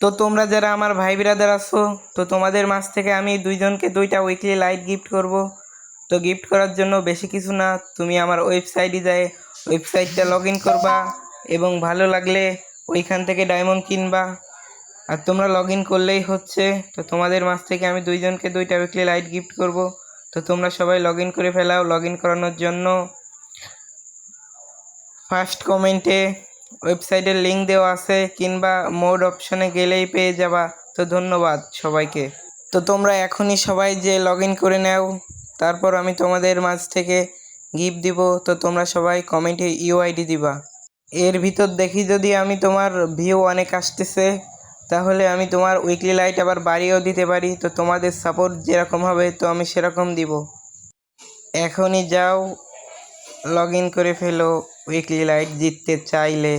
তো তোমরা যারা আমার ভাই বিরাদার আছো, তো তোমাদের মাঝ থেকে আমি দুইজনকে 2টা উইকলি লাইট গিফট করব। তো গিফট করার জন্য বেশি কিছু না, তুমি আমার ওয়েবসাইটে যায় ওয়েবসাইটটা লগ ইন করবা এবং ভালো লাগলে ওইখান থেকে ডায়মন্ড কিনবা। আর তোমরা লগ ইন করলেই হচ্ছে। তো তোমাদের মাঝ থেকে আমি দুইজনকে 2টা উইকলি লাইট গিফট করব। তো তোমরা সবাই লগ ইন করে ফেলাও। লগ ইন করানোর জন্য ফার্স্ট কমেন্টে ওয়েবসাইটের লিঙ্ক দেওয়া আছে, কিংবা মোড অপশনে গেলেই পেয়ে যাবা। তো ধন্যবাদ সবাইকে। তো তোমরা এখনই সবাই যে লগ ইন করে নাও, তারপর আমি তোমাদের মাঝ থেকে গিফট দিব। তো তোমরা সবাই কমেন্টে ইউআইডি দিবা। এর ভিতর দেখি যদি আমি তোমার ভিউ অনেক আসতেছে, তাহলে আমি তোমার উইকলি লাইট আবার বাড়িয়েও দিতে পারি। তো তোমাদের সাপোর্ট যেরকম হবে তো আমি সেরকম দিব। এখনই যাও, লগ ইন করে ফেলো উইকলি লাইট জিততে চাইলে।